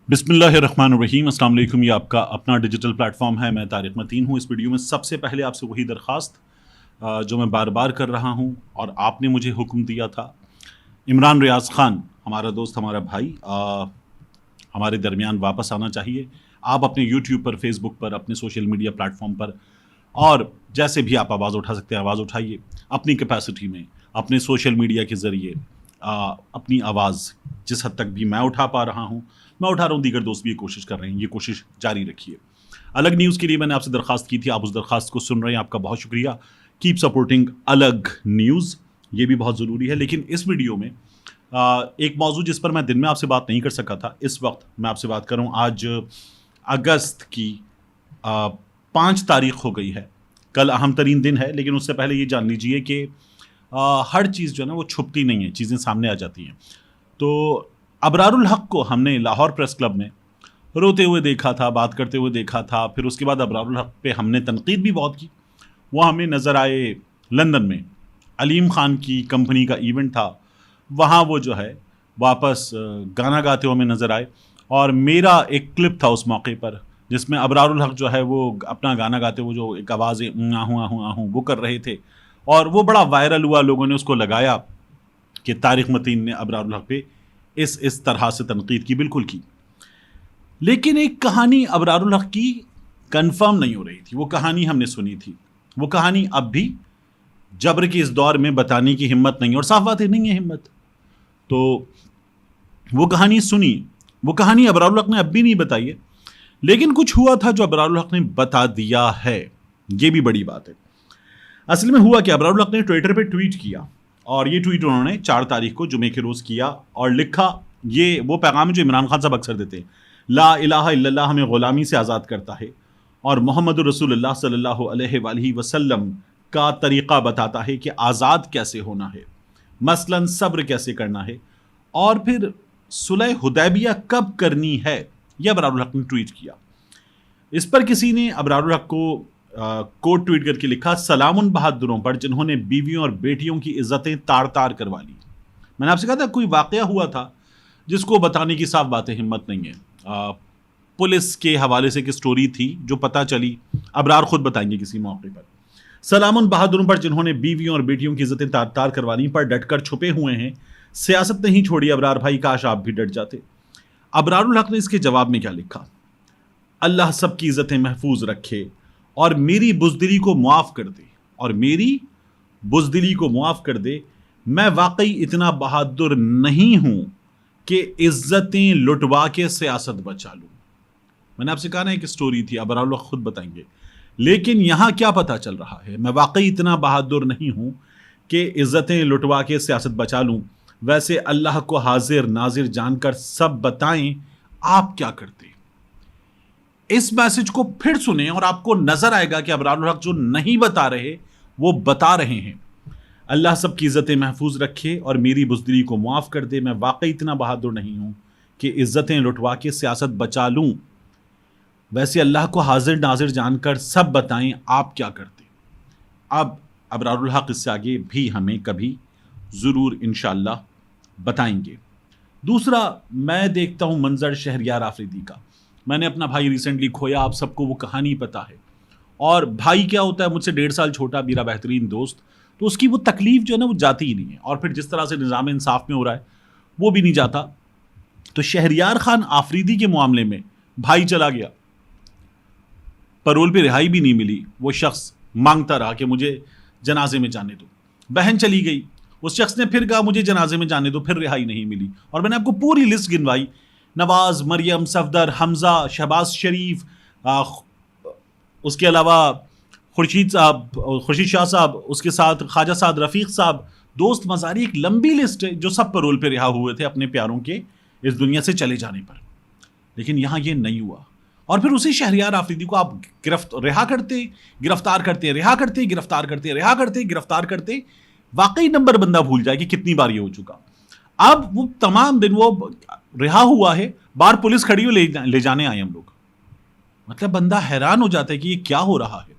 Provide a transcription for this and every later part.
بسم اللہ الرحمن الرحیم. السلام علیکم. یہ آپ کا اپنا ڈیجیٹل پلیٹ فارم ہے. میں طارق متین ہوں. اس ویڈیو میں سب سے پہلے آپ سے وہی درخواست جو میں بار بار کر رہا ہوں اور آپ نے مجھے حکم دیا تھا، عمران ریاض خان ہمارا دوست، ہمارا بھائی ہمارے درمیان واپس آنا چاہیے. آپ اپنے یوٹیوب پر، فیس بک پر، اپنے سوشل میڈیا پلیٹ فارم پر اور جیسے بھی آپ آواز اٹھا سکتے ہیں آواز اٹھائیے. اپنی کیپیسٹی میں، اپنے سوشل میڈیا کے ذریعے اپنی آواز جس حد تک بھی میں اٹھا پا رہا ہوں میں اٹھا رہا ہوں، دیگر دوست بھی یہ کوشش کر رہے ہیں. یہ کوشش جاری رکھیے. الگ نیوز کے لیے میں نے آپ سے درخواست کی تھی، آپ اس درخواست کو سن رہے ہیں. آپ کا بہت شکریہ. کیپ سپورٹنگ الگ نیوز. یہ بھی بہت ضروری ہے. لیکن اس ویڈیو میں ایک موضوع جس پر میں دن میں آپ سے بات نہیں کر سکا تھا، اس وقت میں آپ سے بات کروں. آج اگست کی 5 تاریخ ہو گئی ہے. کل اہم ترین دن ہے، لیکن اس سے پہلے یہ جان لیجئے کہ ہر چیز جو ہے نا وہ چھپتی نہیں ہے، چیزیں سامنے آ جاتی ہیں. تو ابرار الحق کو ہم نے لاہور پریس کلب میں روتے ہوئے دیکھا تھا، بات کرتے ہوئے دیکھا تھا. پھر اس کے بعد ابرار الحق پہ ہم نے تنقید بھی بہت کی. وہ ہمیں نظر آئے لندن میں، علیم خان کی کمپنی کا ایونٹ تھا، وہاں وہ جو ہے واپس گانا گاتے ہوئے ہمیں نظر آئے. اور میرا ایک کلپ تھا اس موقع پر جس میں ابرار الحق جو ہے وہ اپنا گانا گاتے ہوئے جو ایک آوازیں آہوں آہوں آہوں وہ کر رہے تھے، اور وہ بڑا وائرل ہوا. لوگوں نے اس کو لگایا کہ طارق متین نے ابرار الحق پہ اس طرح سے تنقید کی. بالکل کی. لیکن ایک کہانی ابرار الحق کی کنفرم نہیں ہو رہی تھی. وہ کہانی ہم نے سنی تھی، وہ کہانی اب بھی جبر کے اس دور میں بتانے کی ہمت نہیں، اور صاف بات ہے نہیں ہے ہمت. تو وہ کہانی سنی، وہ کہانی ابرار الحق نے اب بھی نہیں بتائی ہے، لیکن کچھ ہوا تھا جو ابرار الحق نے بتا دیا ہے. یہ بھی بڑی بات ہے. اصل میں ہوا کہ ابرار الحق نے ٹویٹر پہ ٹویٹ کیا، اور یہ ٹویٹ انہوں نے 4 تاریخ کو جمعے کے روز کیا اور لکھا. یہ وہ پیغام ہے جو عمران خان صاحب اکثر دیتے ہیں: لا الہ الا اللہ ہمیں غلامی سے آزاد کرتا ہے، اور محمد رسول اللہ صلی اللہ علیہ وآلہ وسلم کا طریقہ بتاتا ہے کہ آزاد کیسے ہونا ہے، مثلا صبر کیسے کرنا ہے، اور پھر صلح حدیبیہ کب کرنی ہے. یہ ابرار الحق نے ٹویٹ کیا. اس پر کسی نے ابرار الحق کو کوٹ ٹویٹ کر کے لکھا: سلام ان بہادروں پر جنہوں نے بیویوں اور بیٹیوں کی عزتیں تار تار کروا لی. میں نے آپ سے کہا تھا کوئی واقعہ ہوا تھا جس کو بتانے کی صاف بات ہے ہمت نہیں ہے. پولیس کے حوالے سے ایک سٹوری تھی جو پتہ چلی، ابرار خود بتائیں گے کسی موقع پر. سلام ان بہادروں پر جنہوں نے بیویوں اور بیٹیوں کی عزتیں تار تار کروانی پر ڈٹ کر چھپے ہوئے ہیں. سیاست نہیں چھوڑی ابرار بھائی، کاش آپ بھی ڈٹ جاتے. ابرار الحق نے اس کے جواب میں کیا لکھا: اللہ سب کی عزتیں محفوظ رکھے اور میری بزدلی کو معاف کر دے، اور میری بزدلی کو معاف کر دے. میں واقعی اتنا بہادر نہیں ہوں کہ عزتیں لٹوا کے سیاست بچا لوں. میں نے آپ سے کہا نا ایک سٹوری تھی، ابرار الحق خود بتائیں گے. لیکن یہاں کیا پتہ چل رہا ہے؟ میں واقعی اتنا بہادر نہیں ہوں کہ عزتیں لٹوا کے سیاست بچا لوں. ویسے اللہ کو حاضر ناظر جان کر سب بتائیں آپ کیا کرتے. اس میسج کو پھر سنیں اور آپ کو نظر آئے گا کہ ابرار الحق جو نہیں بتا رہے وہ بتا رہے ہیں. اللہ سب کی عزتیں محفوظ رکھے اور میری بزدلی کو معاف کر دے. میں واقعی اتنا بہادر نہیں ہوں کہ عزتیں لٹوا کے سیاست بچا لوں. ویسے اللہ کو حاضر ناظر جان کر سب بتائیں آپ کیا کرتے. اب ابرار الحق اس سے آگے بھی ہمیں کبھی ضرور انشاءاللہ بتائیں گے. دوسرا، میں دیکھتا ہوں منظر شہریار آفریدی کا. میں نے اپنا بھائی ریسنٹلی کھویا، آپ سب کو وہ کہانی پتہ ہے. اور بھائی کیا ہوتا ہے، مجھ سے 1.5 سال چھوٹا، میرا بہترین دوست، تو اس کی وہ تکلیف جو ہے نا وہ جاتی ہی نہیں ہے. اور پھر جس طرح سے نظام انصاف میں ہو رہا ہے وہ بھی نہیں جاتا. تو شہریار خان آفریدی کے معاملے میں بھائی چلا گیا، پرول پہ رہائی بھی نہیں ملی. وہ شخص مانگتا رہا کہ مجھے جنازے میں جانے دو. بہن چلی گئی، اس شخص نے پھر کہا مجھے جنازے میں جانے دو، پھر رہائی نہیں ملی. اور میں نے آپ کو پوری لسٹ گنوائی: نواز، مریم، صفدر، حمزہ، شہباز شریف، اس کے علاوہ خورشید شاہ صاحب، اس کے ساتھ خواجہ سعد رفیق صاحب، دوست مزاری. ایک لمبی لسٹ ہے جو سب پرول پہ رہا ہوئے تھے اپنے پیاروں کے اس دنیا سے چلے جانے پر. لیکن یہاں یہ نہیں ہوا. اور پھر اسی شہریار آفریدی کو آپ رہا کرتے، گرفتار کرتے، رہا کرتے، گرفتار کرتے، رہا کرتے، گرفتار کرتے. واقعی نمبر بندہ بھول جائے کہ کتنی بار یہ ہو چکا. اب وہ تمام دن وہ رہا ہوا ہے، باہر پولیس کھڑی ہو لے جانے آئے ہم لوگ. مطلب بندہ حیران ہو جاتا ہے کہ یہ کیا ہو رہا ہے.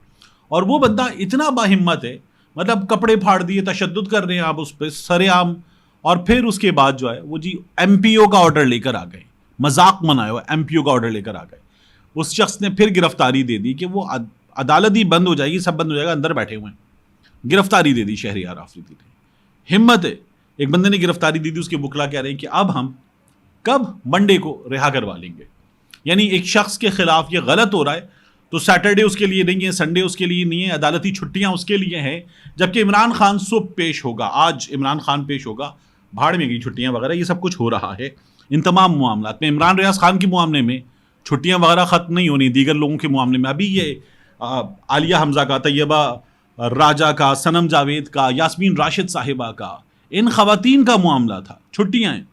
اور وہ بندہ اتنا باہمت ہے، مطلب کپڑے پھاڑ دیے، تشدد کر رہے ہیں آپ اس پہ سرے عام. اور پھر اس کے بعد جو ہے وہ جی ایم پی او کا آرڈر لے کر آ گئے. مذاق منایا ہوا, ایم پی او کا آرڈر لے کر آ گئے. اس شخص نے پھر گرفتاری دے دی کہ وہ عدالت ہی بند ہو جائے گی, سب بند ہو جائے گا, اندر بیٹھے ہوئے ہیں. گرفتاری دے دی شہریار آفریدی نے. ہمت ہے, ایک بندے نے گرفتاری دی تھی, اس کے وکلا کہہ رہے ہیں کہ اب ہم کب منڈے کو رہا کروا لیں گے. یعنی ایک شخص کے خلاف یہ غلط ہو رہا ہے تو سیٹرڈے اس کے لیے نہیں ہے, سنڈے اس کے لیے نہیں ہے, عدالتی چھٹیاں اس کے لیے ہیں, جبکہ عمران خان صبح پیش ہوگا. آج عمران خان پیش ہوگا, بھاڑ میں گئی چھٹیاں وغیرہ, یہ سب کچھ ہو رہا ہے. ان تمام معاملات میں عمران ریاض خان کے معاملے میں چھٹیاں وغیرہ ختم نہیں ہونی, دیگر لوگوں کے معاملے میں. ابھی یہ عالیہ حمزہ کا, طیبہ راجہ کا, صنم جاوید کا, یاسمین راشد صاحبہ کا, ان خواتین کا معاملہ تھا. چھٹیاں ہیں,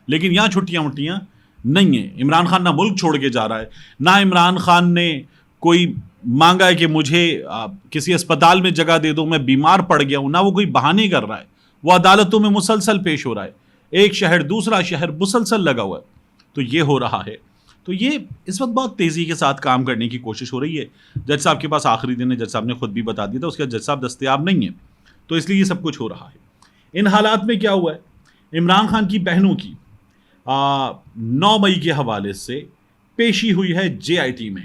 لیکن یہاں چھٹیاں وٹیاں نہیں ہیں. عمران خان نہ ملک چھوڑ کے جا رہا ہے, نہ عمران خان نے کوئی مانگا ہے کہ مجھے کسی اسپتال میں جگہ دے دو, میں بیمار پڑ گیا ہوں, نہ وہ کوئی بہانے کر رہا ہے. وہ عدالتوں میں مسلسل پیش ہو رہا ہے, ایک شہر دوسرا شہر مسلسل لگا ہوا ہے. تو یہ ہو رہا ہے. تو یہ اس وقت بہت تیزی کے ساتھ کام کرنے کی کوشش ہو رہی ہے. جج صاحب کے پاس آخری دن ہے, جج صاحب نے خود بھی بتا دیا تھا, اس کے جج صاحب دستیاب نہیں ہیں, تو اس لیے یہ سب کچھ ہو رہا ہے. ان حالات میں کیا ہوا ہے, عمران خان کی بہنوں کی 9 مئی کے حوالے سے پیشی ہوئی ہے جے آئی ٹی میں.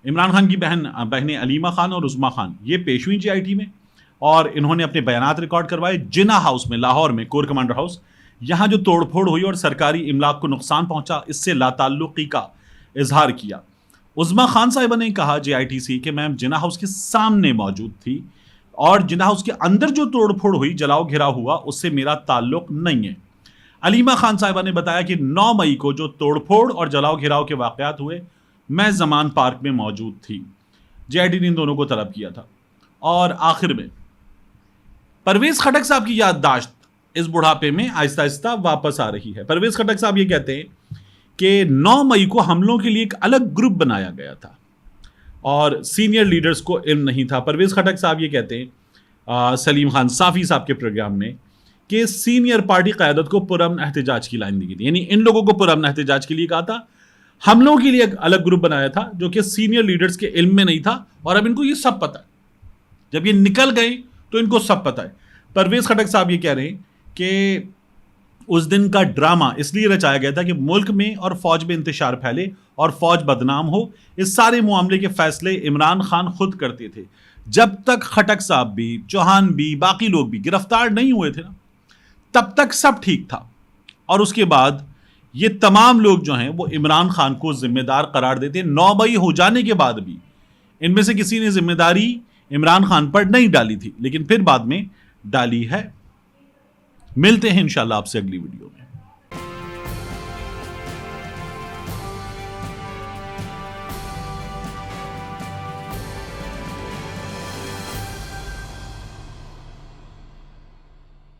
عمران خان کی بہنیں علیمہ خان اور عظمیٰ خان یہ پیش ہوئی جے آئی ٹی میں, اور انہوں نے اپنے بیانات ریکارڈ کروائے جناح ہاؤس میں, لاہور میں, کور کمانڈر ہاؤس. یہاں جو توڑ پھوڑ ہوئی اور سرکاری املاک کو نقصان پہنچا, اس سے لا تعلقی کا اظہار کیا. عظمیٰ خان صاحبہ نے کہا جے آئی ٹی سی کہ میں جناح ہاؤس کے سامنے موجود تھی, اور جناح ہاؤس کے اندر جو توڑ پھوڑ ہوئی, جلاؤ گھراؤ ہوا, اس سے میرا تعلق نہیں ہے. علیمہ خان صاحبہ نے بتایا کہ 9 مئی کو جو توڑ پھوڑ اور جلاؤ گھراؤ کے واقعات ہوئے, میں زمان پارک میں موجود تھی. جے آئی ٹی نے ان دونوں کو طلب کیا تھا. اور آخر میں پرویز خٹک صاحب کی یادداشت اس بڑھاپے میں آہستہ آہستہ واپس آ رہی ہے. پرویز خٹک صاحب یہ کہتے ہیں کہ 9 مئی کو حملوں کے لیے ایک الگ گروپ بنایا گیا تھا اور سینئر لیڈرز کو علم نہیں تھا. پرویز خٹک صاحب یہ کہتے ہیں سلیم خان صافی صاحب کے پروگرام میں کہ سینئر پارٹی قیادت کو پرامن احتجاج کی لائن دی گئی تھی. یعنی ان لوگوں کو پرامن احتجاج کے لیے کہا تھا, حملوں کے لیے ایک الگ گروپ بنایا تھا جو کہ سینئر لیڈرز کے علم میں نہیں تھا, اور اب ان کو یہ سب پتہ ہے. جب یہ نکل گئے تو ان کو سب پتہ ہے. پرویز خٹک صاحب یہ کہہ رہے ہیں کہ اس دن کا ڈرامہ اس لیے رچایا گیا تھا کہ ملک میں اور فوج میں انتشار پھیلے اور فوج بدنام ہو. اس سارے معاملے کے فیصلے عمران خان خود کرتے تھے. جب تک خٹک صاحب بھی, چوہان بھی, باقی لوگ بھی گرفتار نہیں ہوئے تھے نا, تب تک سب ٹھیک تھا. اور اس کے بعد یہ تمام لوگ جو ہیں وہ عمران خان کو ذمہ دار قرار دیتے. 9 مئی ہو جانے کے بعد بھی ان میں سے کسی نے ذمہ داری عمران خان پر نہیں ڈالی تھی, لیکن پھر بعد میں ڈالی ہے. ملتے ہیں انشاءاللہ آپ سے اگلی ویڈیو میں.